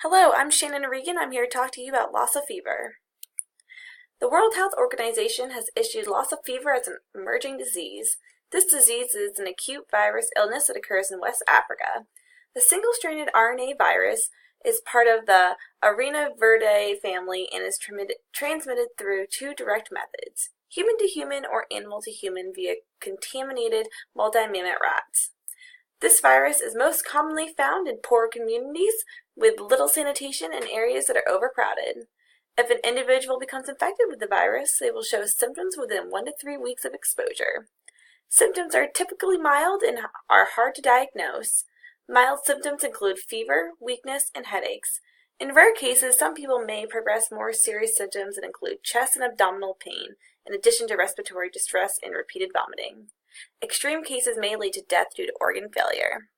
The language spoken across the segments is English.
Hello, I'm Shannon Regan. I'm here to talk to you about Lassa fever. The World Health Organization has issued Lassa fever as an emerging disease. This disease is an acute virus illness that occurs in West Africa. The single-stranded RNA virus is part of the Arenavirinae family and is transmitted through two direct methods, human to human or animal to human via contaminated multi-mammat rats. This virus is most commonly found in poor communities with little sanitation and areas that are overcrowded. If an individual becomes infected with the virus, they will show symptoms within 1 to 3 weeks of exposure. Symptoms are typically mild and are hard to diagnose. Mild symptoms include fever, weakness, and headaches. In rare cases, some people may progress more serious symptoms that include chest and abdominal pain, in addition to respiratory distress and repeated vomiting. Extreme cases may lead to death due to organ failure.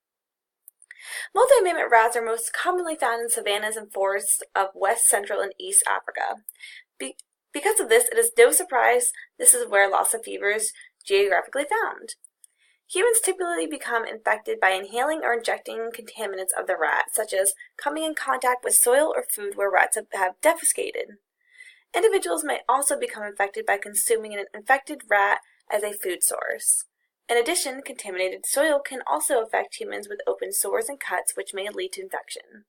Multi-mammat rats are most commonly found in savannas and forests of West, Central, and East Africa. Because of this, it is no surprise this is where Lassa fever is geographically found. Humans typically become infected by inhaling or injecting contaminants of the rat, such as coming in contact with soil or food where rats have defecated. Individuals may also become infected by consuming an infected rat as a food source. In addition, contaminated soil can also affect humans with open sores and cuts, which may lead to infection.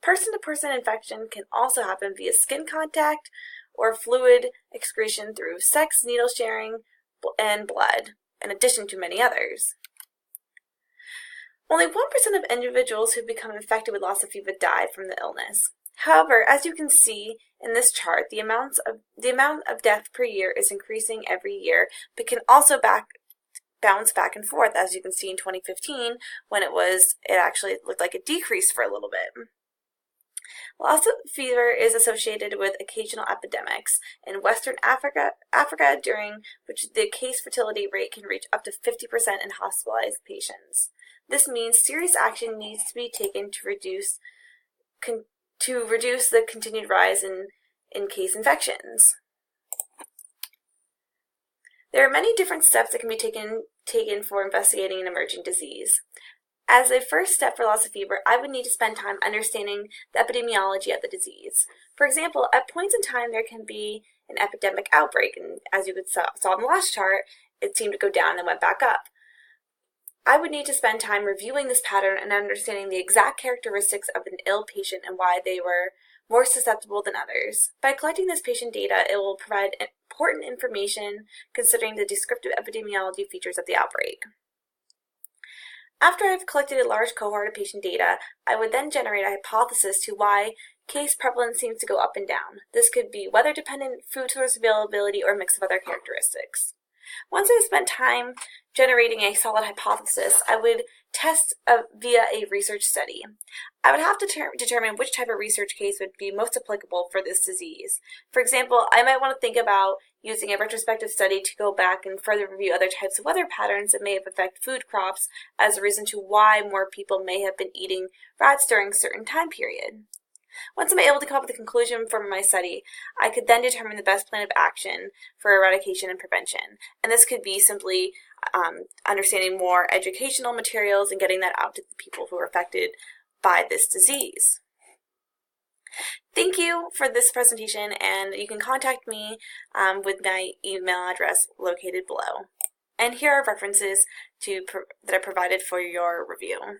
Person-to-person infection can also happen via skin contact or fluid excretion through sex, needle sharing, and blood, in addition to many others. Only 1% of individuals who become infected with Lassa fever die from the illness. However, as you can see in this chart, the amount of death per year is increasing every year, but can also bounce back and forth, as you can see in 2015 when it actually looked like it decreased for a little bit. Lassa fever is associated with occasional epidemics in Western Africa during which the case fertility rate can reach up to 50% in hospitalized patients. This means serious action needs to be taken to reduce the continued rise in case infections. There are many different steps that can be taken for investigating an emerging disease. As a first step for Lassa fever, I would need to spend time understanding the epidemiology of the disease. For example, at points in time there can be an epidemic outbreak, and as you saw in the last chart, it seemed to go down and went back up. I would need to spend time reviewing this pattern and understanding the exact characteristics of an ill patient and why they were more susceptible than others. By collecting this patient data, it will provide important information considering the descriptive epidemiology features of the outbreak. After I've collected a large cohort of patient data, I would then generate a hypothesis to why case prevalence seems to go up and down. This could be weather-dependent, food source availability, or a mix of other characteristics. Once I've spent time generating a solid hypothesis, I would test via a research study. I would have to determine which type of research case would be most applicable for this disease. For example, I might want to think about using a retrospective study to go back and further review other types of weather patterns that may have affected food crops as a reason to why more people may have been eating rats during a certain time period. Once I'm able to come up with a conclusion from my study, I could then determine the best plan of action for eradication and prevention. And this could be simply understanding more educational materials and getting that out to the people who are affected by this disease. Thank you for this presentation, and you can contact me with my email address located below. And here are references that are provided for your review.